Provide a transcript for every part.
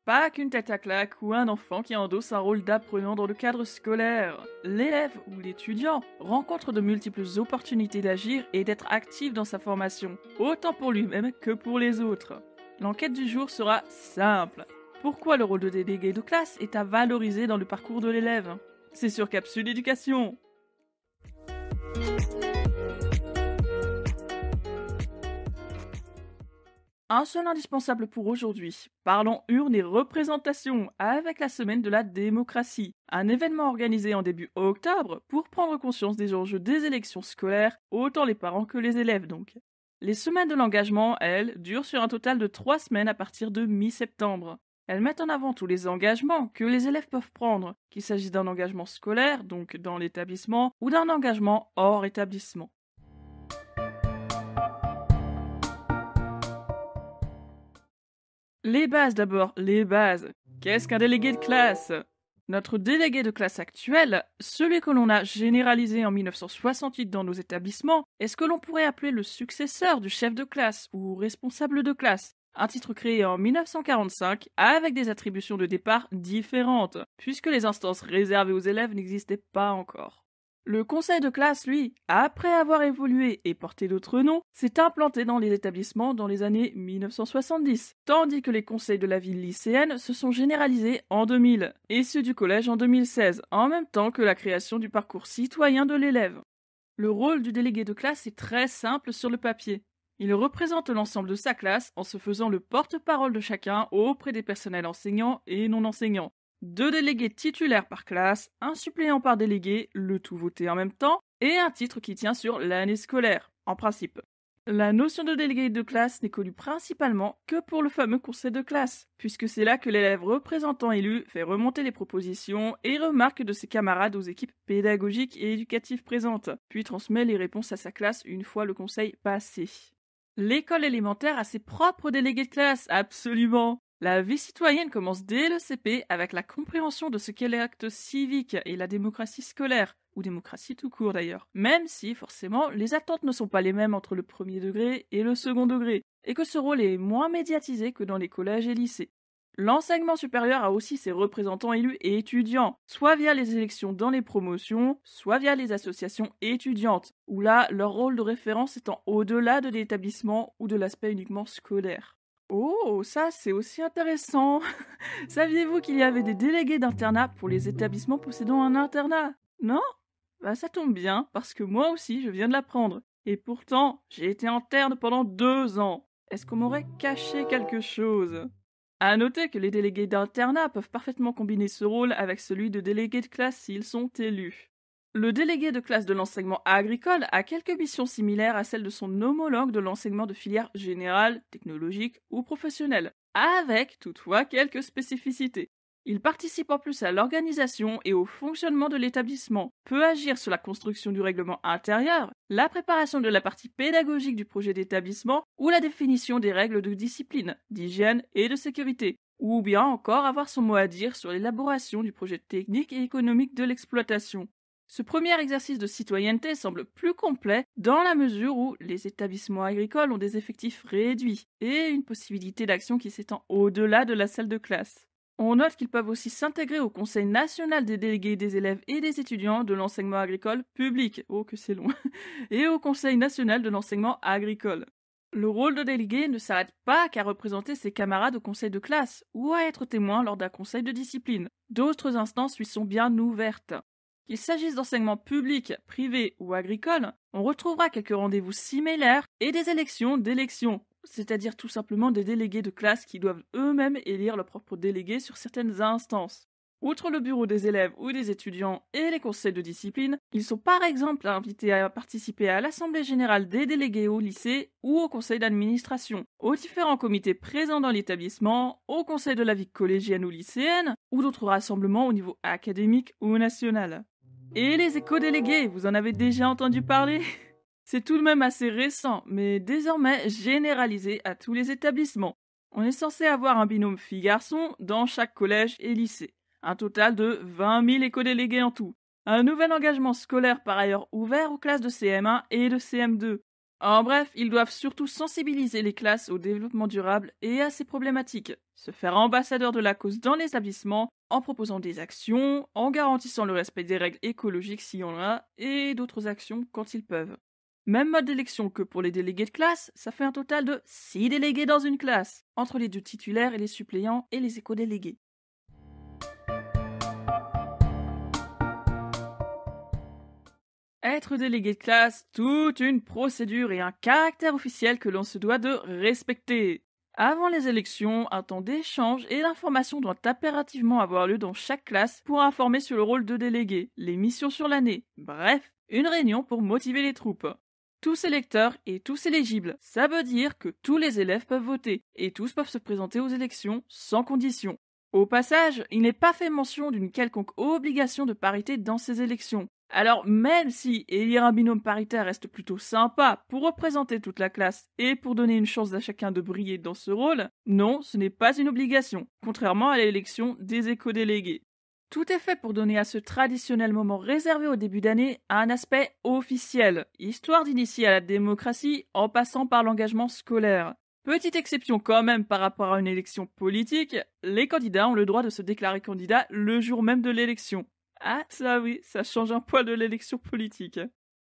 Pas qu'une tête à claque ou un enfant qui endosse un rôle d'apprenant dans le cadre scolaire. L'élève ou l'étudiant rencontre de multiples opportunités d'agir et d'être actif dans sa formation, autant pour lui-même que pour les autres. L'enquête du jour sera simple. Pourquoi le rôle de délégué de classe est à valoriser dans le parcours de l'élève? C'est sur Capsule Éducation. Un seul indispensable pour aujourd'hui. Parlons urne et représentation avec la semaine de la démocratie. Un événement organisé en début octobre pour prendre conscience des enjeux des élections scolaires, autant les parents que les élèves donc. Les semaines de l'engagement, elles, durent sur un total de 3 semaines à partir de mi-septembre. Elles mettent en avant tous les engagements que les élèves peuvent prendre, qu'il s'agisse d'un engagement scolaire, donc dans l'établissement, ou d'un engagement hors établissement. Les bases d'abord, les bases. Qu'est-ce qu'un délégué de classe? Notre délégué de classe actuel, celui que l'on a généralisé en 1968 dans nos établissements, est ce que l'on pourrait appeler le successeur du chef de classe ou responsable de classe. Un titre créé en 1945 avec des attributions de départ différentes, puisque les instances réservées aux élèves n'existaient pas encore. Le conseil de classe, lui, après avoir évolué et porté d'autres noms, s'est implanté dans les établissements dans les années 1970, tandis que les conseils de la ville lycéenne se sont généralisés en 2000, et ceux du collège en 2016, en même temps que la création du parcours citoyen de l'élève. Le rôle du délégué de classe est très simple sur le papier. Il représente l'ensemble de sa classe en se faisant le porte-parole de chacun auprès des personnels enseignants et non enseignants. 2 délégués titulaires par classe, un suppléant par délégué, le tout voté en même temps, et un titre qui tient sur l'année scolaire, en principe. La notion de délégué de classe n'est connue principalement que pour le fameux conseil de classe, puisque c'est là que l'élève représentant élu fait remonter les propositions et remarques de ses camarades aux équipes pédagogiques et éducatives présentes, puis transmet les réponses à sa classe une fois le conseil passé. L'école élémentaire a ses propres délégués de classe, absolument. La vie citoyenne commence dès le CP avec la compréhension de ce qu'est l'acte civique et la démocratie scolaire, ou démocratie tout court d'ailleurs, même si forcément les attentes ne sont pas les mêmes entre le premier degré et le second degré, et que ce rôle est moins médiatisé que dans les collèges et lycées. L'enseignement supérieur a aussi ses représentants élus et étudiants, soit via les élections dans les promotions, soit via les associations étudiantes, où là, leur rôle de référence étant au-delà de l'établissement ou de l'aspect uniquement scolaire. Oh, ça c'est aussi intéressant. Saviez-vous qu'il y avait des délégués d'internat pour les établissements possédant un internat? Non? Bah ça tombe bien, parce que moi aussi je viens de l'apprendre. Et pourtant, j'ai été interne pendant 2 ans. Est-ce qu'on m'aurait caché quelque chose? À noter que les délégués d'internat peuvent parfaitement combiner ce rôle avec celui de délégué de classe s'ils sont élus. Le délégué de classe de l'enseignement agricole a quelques missions similaires à celles de son homologue de l'enseignement de filière générale, technologique ou professionnelle, avec toutefois quelques spécificités. Il participe en plus à l'organisation et au fonctionnement de l'établissement, peut agir sur la construction du règlement intérieur, la préparation de la partie pédagogique du projet d'établissement ou la définition des règles de discipline, d'hygiène et de sécurité, ou bien encore avoir son mot à dire sur l'élaboration du projet technique et économique de l'exploitation. Ce premier exercice de citoyenneté semble plus complet dans la mesure où les établissements agricoles ont des effectifs réduits et une possibilité d'action qui s'étend au-delà de la salle de classe. On note qu'ils peuvent aussi s'intégrer au Conseil national des délégués des élèves et des étudiants de l'enseignement agricole public, oh que c'est long, et au Conseil national de l'enseignement agricole. Le rôle de délégué ne s'arrête pas qu'à représenter ses camarades au conseil de classe ou à être témoin lors d'un conseil de discipline. D'autres instances lui sont bien ouvertes. Qu'il s'agisse d'enseignement public, privé ou agricole, on retrouvera quelques rendez-vous similaires et des élections d'élections, c'est-à-dire tout simplement des délégués de classe qui doivent eux-mêmes élire leurs propres délégués sur certaines instances. Outre le bureau des élèves ou des étudiants et les conseils de discipline, ils sont par exemple invités à participer à l'assemblée générale des délégués au lycée ou au conseil d'administration, aux différents comités présents dans l'établissement, au conseil de la vie collégienne ou lycéenne, ou d'autres rassemblements au niveau académique ou national. Et les éco-délégués, vous en avez déjà entendu parler? C'est tout de même assez récent, mais désormais généralisé à tous les établissements. On est censé avoir un binôme filles-garçons dans chaque collège et lycée. Un total de 20 000 éco-délégués en tout. Un nouvel engagement scolaire par ailleurs ouvert aux classes de CM1 et de CM2. En bref, ils doivent surtout sensibiliser les classes au développement durable et à ces problématiques, se faire ambassadeurs de la cause dans les établissements en proposant des actions, en garantissant le respect des règles écologiques s'il y en a, et d'autres actions quand ils peuvent. Même mode d'élection que pour les délégués de classe, ça fait un total de 6 délégués dans une classe, entre les deux titulaires et les suppléants et les éco-délégués. Être délégué de classe, toute une procédure et un caractère officiel que l'on se doit de respecter. Avant les élections, un temps d'échange et d'information doit impérativement avoir lieu dans chaque classe pour informer sur le rôle de délégué, les missions sur l'année, bref, une réunion pour motiver les troupes. Tous électeurs et tous éligibles, ça veut dire que tous les élèves peuvent voter et tous peuvent se présenter aux élections sans condition. Au passage, il n'est pas fait mention d'une quelconque obligation de parité dans ces élections. Alors même si élire un binôme paritaire reste plutôt sympa pour représenter toute la classe et pour donner une chance à chacun de briller dans ce rôle, non, ce n'est pas une obligation, contrairement à l'élection des éco-délégués. Tout est fait pour donner à ce traditionnel moment réservé au début d'année un aspect officiel, histoire d'initier à la démocratie en passant par l'engagement scolaire. Petite exception quand même par rapport à une élection politique, les candidats ont le droit de se déclarer candidat le jour même de l'élection. Ah, ça oui, ça change un poil de l'élection politique.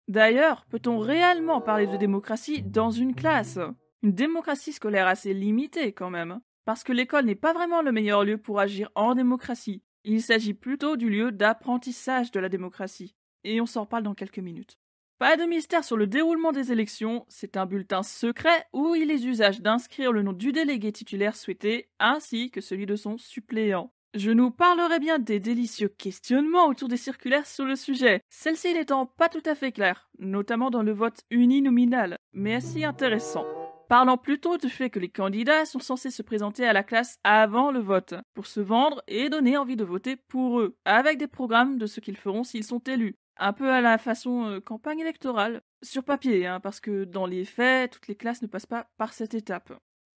D'ailleurs, peut-on réellement parler de démocratie dans une classe? Une démocratie scolaire assez limitée quand même, parce que l'école n'est pas vraiment le meilleur lieu pour agir en démocratie. Il s'agit plutôt du lieu d'apprentissage de la démocratie. Et on s'en reparle dans quelques minutes. Pas de mystère sur le déroulement des élections, c'est un bulletin secret où il est usage d'inscrire le nom du délégué titulaire souhaité ainsi que celui de son suppléant. Je nous parlerai bien des délicieux questionnements autour des circulaires sur le sujet, celle-ci n'étant pas tout à fait claire, notamment dans le vote uninominal, mais assez intéressant. Parlant plutôt du fait que les candidats sont censés se présenter à la classe avant le vote, pour se vendre et donner envie de voter pour eux, avec des programmes de ce qu'ils feront s'ils sont élus. Un peu à la façon campagne électorale, sur papier, parce que dans les faits, toutes les classes ne passent pas par cette étape.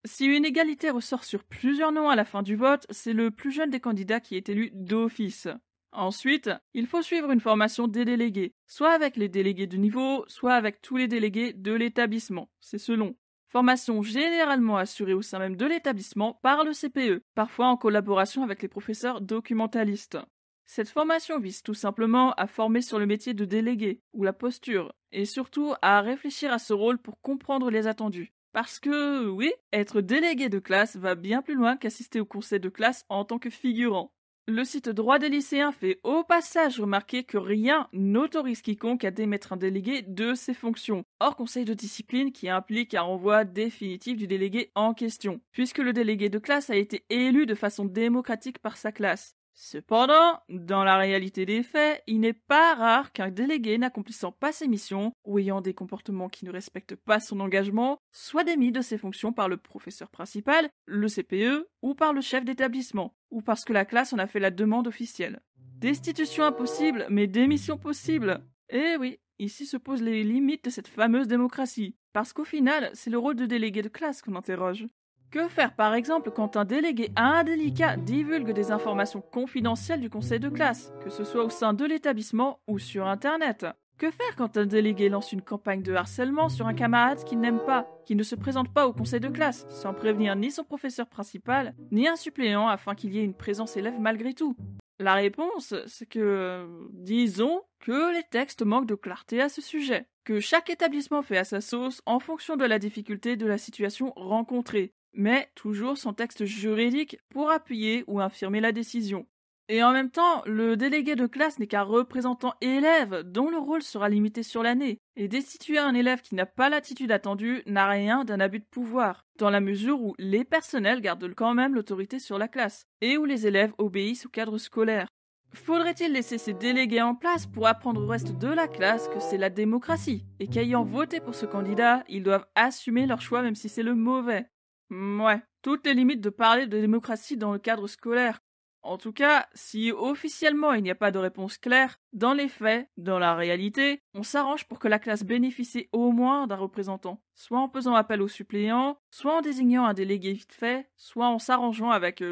Si une égalité ressort sur plusieurs noms à la fin du vote, c'est le plus jeune des candidats qui est élu d'office. Ensuite, il faut suivre une formation des délégués, soit avec les délégués du niveau, soit avec tous les délégués de l'établissement, c'est selon. Formation généralement assurée au sein même de l'établissement par le CPE, parfois en collaboration avec les professeurs documentalistes. Cette formation vise tout simplement à former sur le métier de délégué, ou la posture, et surtout à réfléchir à ce rôle pour comprendre les attendus. Parce que, oui, être délégué de classe va bien plus loin qu'assister au conseil de classe en tant que figurant. Le site Droit des lycéens fait au passage remarquer que rien n'autorise quiconque à démettre un délégué de ses fonctions, hors conseil de discipline qui implique un renvoi définitif du délégué en question, puisque le délégué de classe a été élu de façon démocratique par sa classe. Cependant, dans la réalité des faits, il n'est pas rare qu'un délégué n'accomplissant pas ses missions ou ayant des comportements qui ne respectent pas son engagement soit démis de ses fonctions par le professeur principal, le CPE ou par le chef d'établissement, ou parce que la classe en a fait la demande officielle. Destitution impossible, mais démission possible. Eh oui, ici se posent les limites de cette fameuse démocratie, parce qu'au final, c'est le rôle de délégué de classe qu'on interroge. Que faire par exemple quand un délégué indélicat divulgue des informations confidentielles du conseil de classe, que ce soit au sein de l'établissement ou sur Internet? Que faire quand un délégué lance une campagne de harcèlement sur un camarade qu'il n'aime pas, qui ne se présente pas au conseil de classe, sans prévenir ni son professeur principal, ni un suppléant afin qu'il y ait une présence élève malgré tout? La réponse, c'est que, disons que les textes manquent de clarté à ce sujet, que chaque établissement fait à sa sauce en fonction de la difficulté de la situation rencontrée, mais toujours sans texte juridique pour appuyer ou infirmer la décision. Et en même temps, le délégué de classe n'est qu'un représentant élève dont le rôle sera limité sur l'année, et destituer un élève qui n'a pas l'attitude attendue n'a rien d'un abus de pouvoir, dans la mesure où les personnels gardent quand même l'autorité sur la classe, et où les élèves obéissent au cadre scolaire. Faudrait-il laisser ces délégués en place pour apprendre au reste de la classe que c'est la démocratie, et qu'ayant voté pour ce candidat, ils doivent assumer leur choix même si c'est le mauvais? Ouais, toutes les limites de parler de démocratie dans le cadre scolaire. En tout cas, si officiellement il n'y a pas de réponse claire, dans les faits, dans la réalité, on s'arrange pour que la classe bénéficie au moins d'un représentant, soit en faisant appel aux suppléants, soit en désignant un délégué vite fait, soit en s'arrangeant avec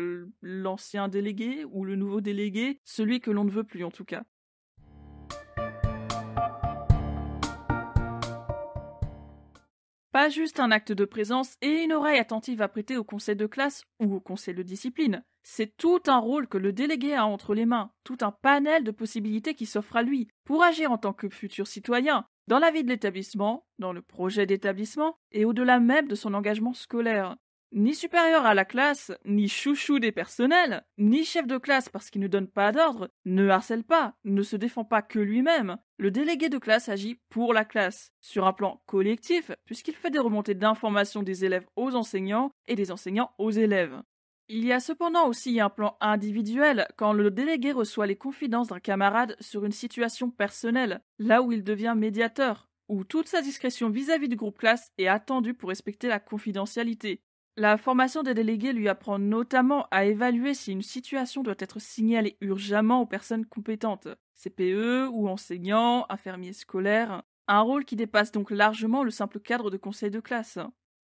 l'ancien délégué ou le nouveau délégué, celui que l'on ne veut plus en tout cas. Pas juste un acte de présence et une oreille attentive à prêter au conseil de classe ou au conseil de discipline. C'est tout un rôle que le délégué a entre les mains, tout un panel de possibilités qui s'offre à lui pour agir en tant que futur citoyen, dans la vie de l'établissement, dans le projet d'établissement et au-delà même de son engagement scolaire. Ni supérieur à la classe, ni chouchou des personnels, ni chef de classe parce qu'il ne donne pas d'ordre, ne harcèle pas, ne se défend pas que lui-même. Le délégué de classe agit pour la classe, sur un plan collectif, puisqu'il fait des remontées d'informations des élèves aux enseignants et des enseignants aux élèves. Il y a cependant aussi un plan individuel quand le délégué reçoit les confidences d'un camarade sur une situation personnelle, là où il devient médiateur, où toute sa discrétion vis-à-vis du groupe classe est attendue pour respecter la confidentialité. La formation des délégués lui apprend notamment à évaluer si une situation doit être signalée urgemment aux personnes compétentes, CPE ou enseignants, infirmiers scolaires, un rôle qui dépasse donc largement le simple cadre de conseil de classe.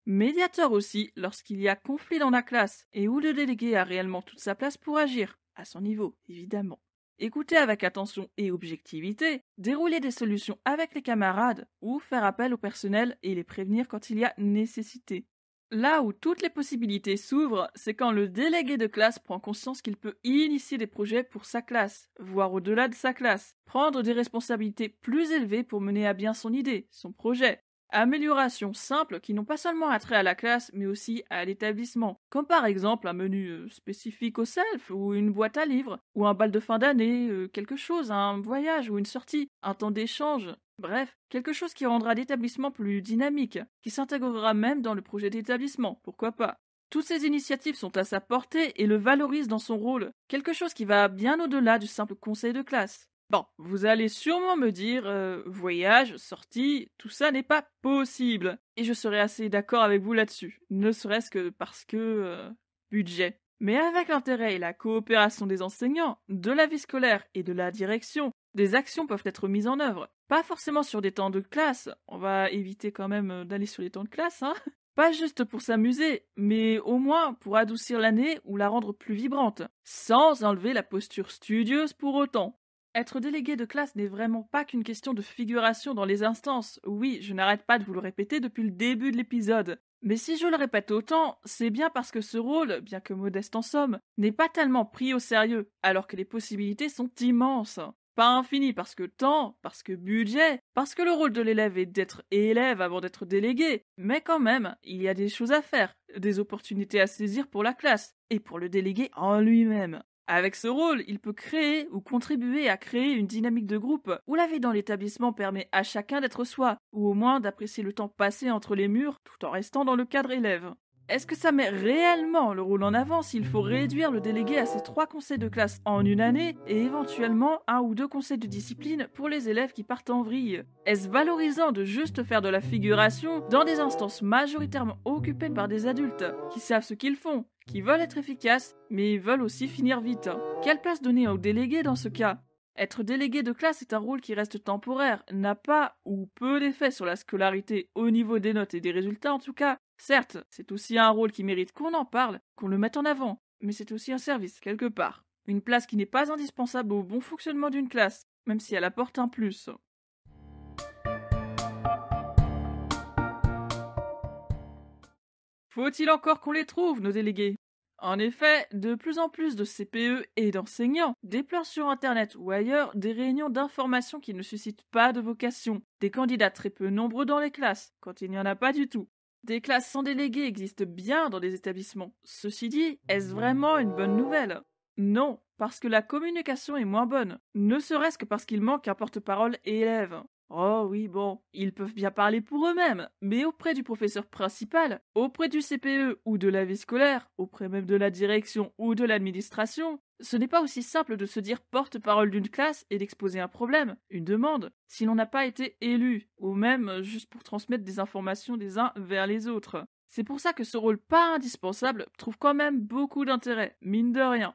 Médiateur aussi lorsqu'il y a conflit dans la classe et où le délégué a réellement toute sa place pour agir, à son niveau évidemment. Écouter avec attention et objectivité, dérouler des solutions avec les camarades ou faire appel au personnel et les prévenir quand il y a nécessité. Là où toutes les possibilités s'ouvrent, c'est quand le délégué de classe prend conscience qu'il peut initier des projets pour sa classe, voire au-delà de sa classe, prendre des responsabilités plus élevées pour mener à bien son idée, son projet. Améliorations simples qui n'ont pas seulement attrait à la classe, mais aussi à l'établissement, comme par exemple un menu spécifique au self, ou une boîte à livres, ou un bal de fin d'année, quelque chose, un voyage ou une sortie, un temps d'échange. Bref, quelque chose qui rendra l'établissement plus dynamique, qui s'intégrera même dans le projet d'établissement, pourquoi pas. Toutes ces initiatives sont à sa portée et le valorisent dans son rôle, quelque chose qui va bien au-delà du simple conseil de classe. Bon, vous allez sûrement me dire, voyage, sortie, tout ça n'est pas possible. Et je serai assez d'accord avec vous là-dessus, ne serait-ce que parce que budget. Mais avec l'intérêt et la coopération des enseignants, de la vie scolaire et de la direction, des actions peuvent être mises en œuvre. Pas forcément sur des temps de classe, on va éviter quand même d'aller sur les temps de classe, hein. Pas juste pour s'amuser, mais au moins pour adoucir l'année ou la rendre plus vibrante, sans enlever la posture studieuse pour autant. Être délégué de classe n'est vraiment pas qu'une question de figuration dans les instances. Oui, je n'arrête pas de vous le répéter depuis le début de l'épisode. Mais si je le répète autant, c'est bien parce que ce rôle, bien que modeste en somme, n'est pas tellement pris au sérieux, alors que les possibilités sont immenses. Pas infini parce que temps, parce que budget, parce que le rôle de l'élève est d'être élève avant d'être délégué, mais quand même, il y a des choses à faire, des opportunités à saisir pour la classe, et pour le délégué en lui-même. Avec ce rôle, il peut créer ou contribuer à créer une dynamique de groupe où la vie dans l'établissement permet à chacun d'être soi, ou au moins d'apprécier le temps passé entre les murs tout en restant dans le cadre élève. Est-ce que ça met réellement le rôle en avant s'il faut réduire le délégué à ses 3 conseils de classe en une année et éventuellement 1 ou 2 conseils de discipline pour les élèves qui partent en vrille? Est-ce valorisant de juste faire de la figuration dans des instances majoritairement occupées par des adultes qui savent ce qu'ils font, qui veulent être efficaces, mais veulent aussi finir vite? Quelle place donner aux délégués dans ce cas? Être délégué de classe est un rôle qui reste temporaire, n'a pas ou peu d'effet sur la scolarité au niveau des notes et des résultats en tout cas. Certes, c'est aussi un rôle qui mérite qu'on en parle, qu'on le mette en avant, mais c'est aussi un service, quelque part. Une place qui n'est pas indispensable au bon fonctionnement d'une classe, même si elle apporte un plus. Faut-il encore qu'on les trouve, nos délégués? En effet, de plus en plus de CPE et d'enseignants déplorent sur Internet ou ailleurs des réunions d'information qui ne suscitent pas de vocation, des candidats très peu nombreux dans les classes, quand il n'y en a pas du tout. Des classes sans délégués existent bien dans des établissements. Ceci dit, est-ce vraiment une bonne nouvelle? Non, parce que la communication est moins bonne, ne serait-ce que parce qu'il manque un porte-parole élève. Oh oui, bon, ils peuvent bien parler pour eux-mêmes, mais auprès du professeur principal, auprès du CPE ou de la vie scolaire, auprès même de la direction ou de l'administration, ce n'est pas aussi simple de se dire porte-parole d'une classe et d'exposer un problème, une demande, si l'on n'a pas été élu, ou même juste pour transmettre des informations des uns vers les autres. C'est pour ça que ce rôle pas indispensable trouve quand même beaucoup d'intérêt, mine de rien.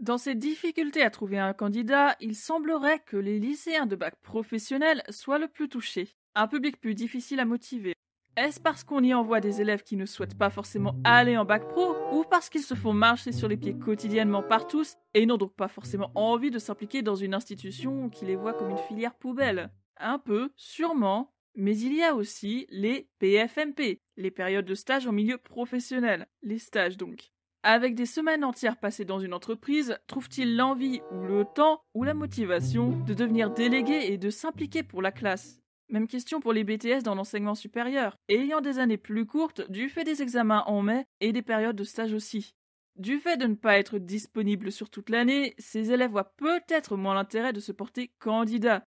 Dans ces difficultés à trouver un candidat, il semblerait que les lycéens de bac professionnel soient le plus touchés, un public plus difficile à motiver. Est-ce parce qu'on y envoie des élèves qui ne souhaitent pas forcément aller en bac pro, ou parce qu'ils se font marcher sur les pieds quotidiennement par tous, et n'ont donc pas forcément envie de s'impliquer dans une institution qui les voit comme une filière poubelle? Un peu, sûrement, Mais il y a aussi les PFMP, les périodes de stage en milieu professionnel, les stages donc. Avec des semaines entières passées dans une entreprise, trouve-t-il l'envie ou le temps ou la motivation de devenir délégué et de s'impliquer pour la classe? Même question pour les BTS dans l'enseignement supérieur, ayant des années plus courtes du fait des examens en mai et des périodes de stage aussi. Du fait de ne pas être disponible sur toute l'année, ces élèves voient peut-être moins l'intérêt de se porter candidat.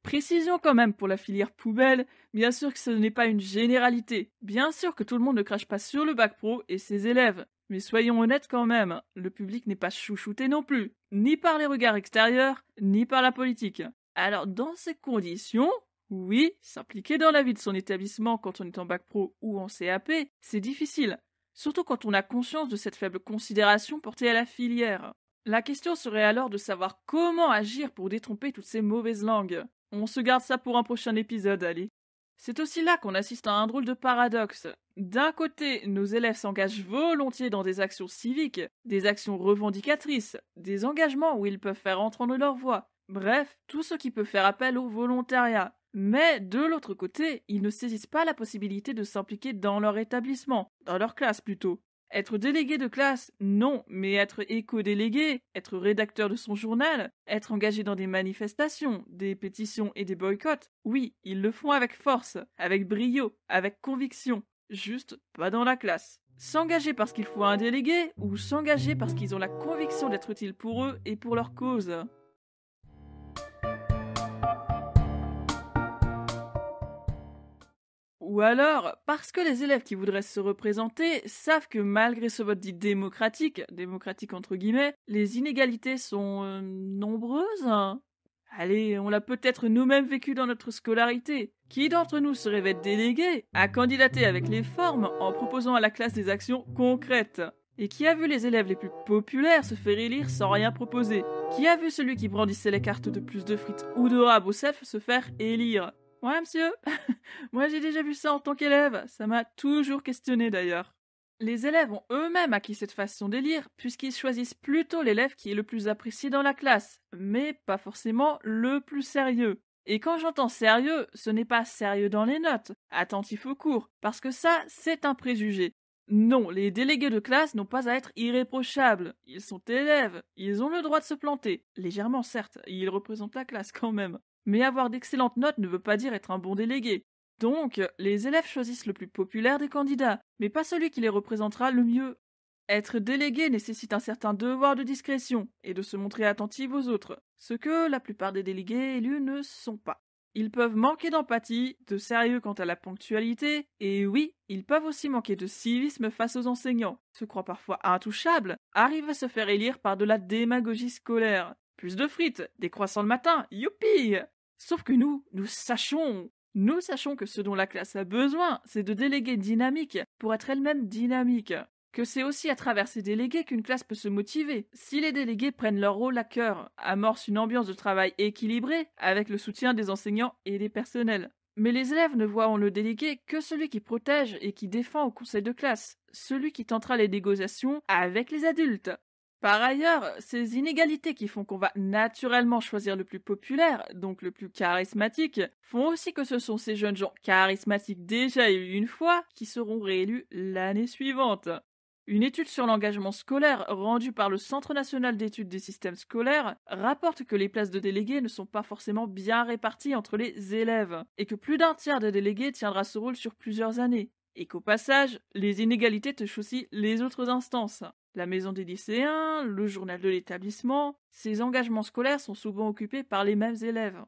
Précision quand même pour la filière poubelle, bien sûr que ce n'est pas une généralité. Bien sûr que tout le monde ne crache pas sur le bac pro et ses élèves. Mais soyons honnêtes quand même, le public n'est pas chouchouté non plus, ni par les regards extérieurs, ni par la politique. Alors dans ces conditions, oui, s'impliquer dans la vie de son établissement quand on est en bac pro ou en CAP, c'est difficile. Surtout quand on a conscience de cette faible considération portée à la filière. La question serait alors de savoir comment agir pour détromper toutes ces mauvaises langues. On se garde ça pour un prochain épisode, allez. C'est aussi là qu'on assiste à un drôle de paradoxe. D'un côté, nos élèves s'engagent volontiers dans des actions civiques, des actions revendicatrices, des engagements où ils peuvent faire entendre leur voix. Bref, tout ce qui peut faire appel au volontariat. Mais de l'autre côté, ils ne saisissent pas la possibilité de s'impliquer dans leur établissement, dans leur classe plutôt. Être délégué de classe, non, mais être éco-délégué, être rédacteur de son journal, être engagé dans des manifestations, des pétitions et des boycotts, oui, ils le font avec force, avec brio, avec conviction, juste pas dans la classe. S'engager parce qu'il faut un délégué ou s'engager parce qu'ils ont la conviction d'être utiles pour eux et pour leur cause. Ou alors, parce que les élèves qui voudraient se représenter savent que malgré ce vote dit démocratique entre guillemets, les inégalités sont nombreuses. Allez, on l'a peut-être nous-mêmes vécu dans notre scolarité. Qui d'entre nous se rêvait délégué à candidater avec les formes en proposant à la classe des actions concrètes? Et qui a vu les élèves les plus populaires se faire élire sans rien proposer? Qui a vu celui qui brandissait les cartes de plus de frites ou de rab au self se faire élire? Ouais, monsieur. Moi, j'ai déjà vu ça en tant qu'élève. Ça m'a toujours questionné d'ailleurs. Les élèves ont eux-mêmes acquis cette façon d'élire, puisqu'ils choisissent plutôt l'élève qui est le plus apprécié dans la classe, mais pas forcément le plus sérieux. Et quand j'entends sérieux, ce n'est pas sérieux dans les notes, attentif aux cours, parce que ça, c'est un préjugé. Non, les délégués de classe n'ont pas à être irréprochables. Ils sont élèves, ils ont le droit de se planter. Légèrement, certes, ils représentent la classe quand même. Mais avoir d'excellentes notes ne veut pas dire être un bon délégué. Donc, les élèves choisissent le plus populaire des candidats, mais pas celui qui les représentera le mieux. Être délégué nécessite un certain devoir de discrétion et de se montrer attentif aux autres, ce que la plupart des délégués élus ne sont pas. Ils peuvent manquer d'empathie, de sérieux quant à la ponctualité, et oui, ils peuvent aussi manquer de civisme face aux enseignants, se croient parfois intouchables, arrivent à se faire élire par de la démagogie scolaire. Plus de frites, des croissants le matin, youpi! Sauf que nous sachons que ce dont la classe a besoin, c'est de délégués dynamiques pour être elle-même dynamique. Que c'est aussi à travers ces délégués qu'une classe peut se motiver. Si les délégués prennent leur rôle à cœur, amorcent une ambiance de travail équilibrée avec le soutien des enseignants et des personnels. Mais les élèves ne voient en le délégué que celui qui protège et qui défend au conseil de classe, celui qui tentera les négociations avec les adultes. Par ailleurs, ces inégalités qui font qu'on va naturellement choisir le plus populaire, donc le plus charismatique, font aussi que ce sont ces jeunes gens charismatiques déjà élus une fois qui seront réélus l'année suivante. Une étude sur l'engagement scolaire rendue par le Centre national d'études des systèmes scolaires rapporte que les places de délégués ne sont pas forcément bien réparties entre les élèves, et que plus d'un tiers des délégués tiendra ce rôle sur plusieurs années. Et qu'au passage, les inégalités touchent aussi les autres instances. La maison des lycéens, le journal de l'établissement, ces engagements scolaires sont souvent occupés par les mêmes élèves.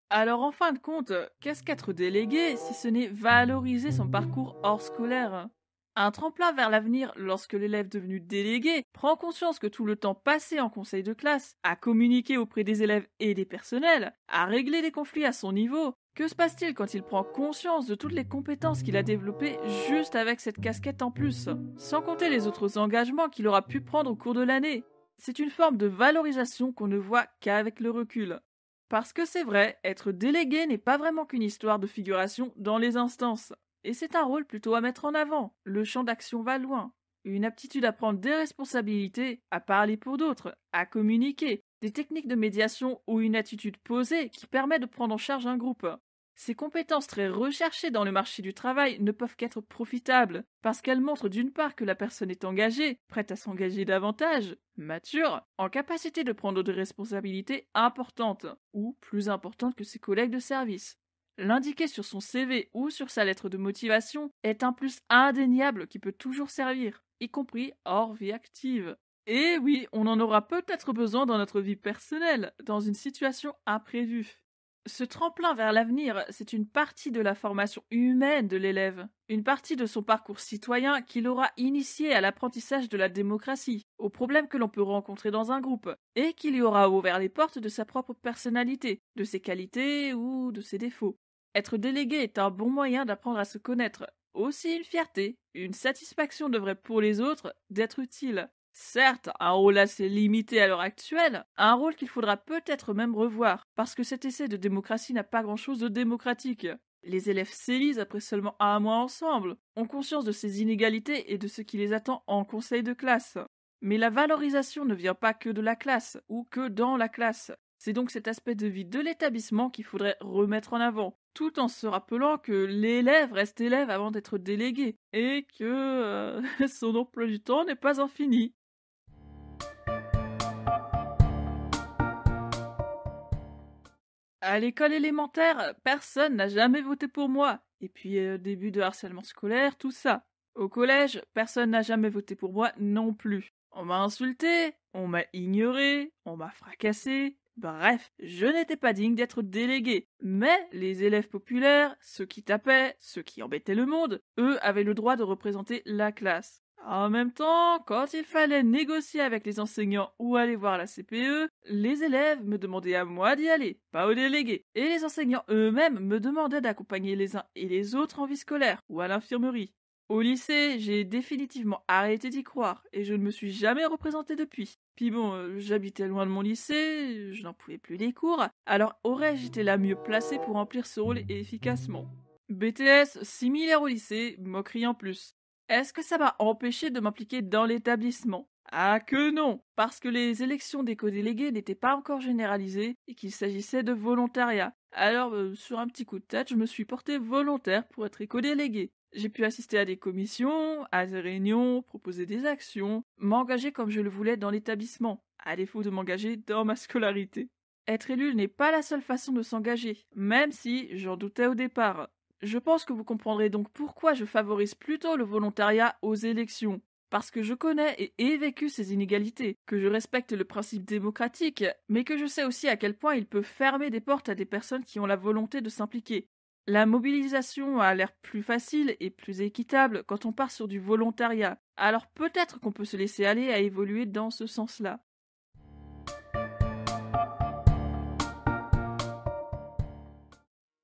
Alors en fin de compte, qu'est-ce qu'être délégué si ce n'est valoriser son parcours hors scolaire? Un tremplin vers l'avenir lorsque l'élève devenu délégué prend conscience que tout le temps passé en conseil de classe, à communiquer auprès des élèves et des personnels, à régler des conflits à son niveau, que se passe-t-il quand il prend conscience de toutes les compétences qu'il a développées juste avec cette casquette en plus, sans compter les autres engagements qu'il aura pu prendre au cours de l'année? C'est une forme de valorisation qu'on ne voit qu'avec le recul. Parce que c'est vrai, être délégué n'est pas vraiment qu'une histoire de figuration dans les instances. Et c'est un rôle plutôt à mettre en avant. Le champ d'action va loin. une aptitude à prendre des responsabilités, à parler pour d'autres, à communiquer, des techniques de médiation ou une attitude posée qui permet de prendre en charge un groupe. Ces compétences très recherchées dans le marché du travail ne peuvent qu'être profitables, parce qu'elles montrent d'une part que la personne est engagée, prête à s'engager davantage, mature, en capacité de prendre des responsabilités importantes, ou plus importantes que ses collègues de service. L'indiquer sur son CV ou sur sa lettre de motivation est un plus indéniable qui peut toujours servir, y compris hors vie active. Et oui, on en aura peut-être besoin dans notre vie personnelle, dans une situation imprévue. Ce tremplin vers l'avenir, c'est une partie de la formation humaine de l'élève, une partie de son parcours citoyen qui l'aura initié à l'apprentissage de la démocratie, aux problèmes que l'on peut rencontrer dans un groupe, et qui lui aura ouvert les portes de sa propre personnalité, de ses qualités ou de ses défauts. Être délégué est un bon moyen d'apprendre à se connaître, aussi une fierté, une satisfaction devrait pour les autres d'être utile. Certes, un rôle assez limité à l'heure actuelle, un rôle qu'il faudra peut-être même revoir, parce que cet essai de démocratie n'a pas grand-chose de démocratique. Les élèves s'élisent après seulement un mois ensemble, ont conscience de ces inégalités et de ce qui les attend en conseil de classe. Mais la valorisation ne vient pas que de la classe, ou que dans la classe. C'est donc cet aspect de vie de l'établissement qu'il faudrait remettre en avant, tout en se rappelant que l'élève reste élève avant d'être délégué, et que son emploi du temps n'est pas infini. À l'école élémentaire, personne n'a jamais voté pour moi. Et puis, début de harcèlement scolaire, tout ça. Au collège, personne n'a jamais voté pour moi non plus. On m'a insulté, on m'a ignoré, on m'a fracassé. Bref, je n'étais pas digne d'être délégué. Mais les élèves populaires, ceux qui tapaient, ceux qui embêtaient le monde, eux avaient le droit de représenter la classe. En même temps, quand il fallait négocier avec les enseignants ou aller voir la CPE, les élèves me demandaient à moi d'y aller, pas aux délégués. Et les enseignants eux-mêmes me demandaient d'accompagner les uns et les autres en vie scolaire ou à l'infirmerie. Au lycée, j'ai définitivement arrêté d'y croire et je ne me suis jamais représenté depuis. Puis bon, j'habitais loin de mon lycée, je n'en pouvais plus les cours, alors aurais-je été la mieux placée pour remplir ce rôle efficacement. BTS similaire au lycée, moquerie en plus. Est-ce que ça m'a empêché de m'impliquer dans l'établissement? Ah que non, parce que les élections d'éco-délégués n'étaient pas encore généralisées et qu'il s'agissait de volontariat. Alors, sur un petit coup de tête, je me suis porté volontaire pour être éco-délégué. J'ai pu assister à des commissions, à des réunions, proposer des actions, m'engager comme je le voulais dans l'établissement, à défaut de m'engager dans ma scolarité. Être élu n'est pas la seule façon de s'engager, même si j'en doutais au départ. Je pense que vous comprendrez donc pourquoi je favorise plutôt le volontariat aux élections. Parce que je connais et ai vécu ces inégalités, que je respecte le principe démocratique, mais que je sais aussi à quel point il peut fermer des portes à des personnes qui ont la volonté de s'impliquer. La mobilisation a l'air plus facile et plus équitable quand on part sur du volontariat, alors peut-être qu'on peut se laisser aller à évoluer dans ce sens-là.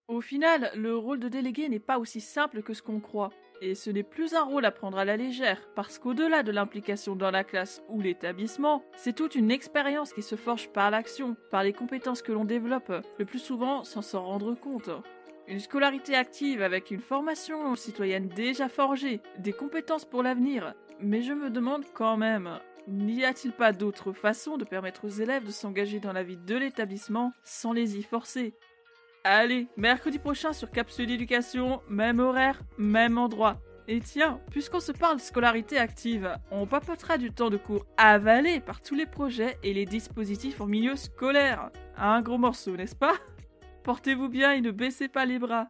Au final, le rôle de délégué n'est pas aussi simple que ce qu'on croit. Et ce n'est plus un rôle à prendre à la légère, parce qu'au-delà de l'implication dans la classe ou l'établissement, c'est toute une expérience qui se forge par l'action, par les compétences que l'on développe, le plus souvent sans s'en rendre compte. Une scolarité active avec une formation citoyenne déjà forgée, des compétences pour l'avenir. Mais je me demande quand même, n'y a-t-il pas d'autre façon de permettre aux élèves de s'engager dans la vie de l'établissement sans les y forcer? Allez, mercredi prochain sur Capsule Éducation, même horaire, même endroit. Et tiens, puisqu'on se parle de scolarité active, on papotera du temps de cours avalé par tous les projets et les dispositifs en milieu scolaire. Un gros morceau, n'est-ce pas? Portez-vous bien et ne baissez pas les bras.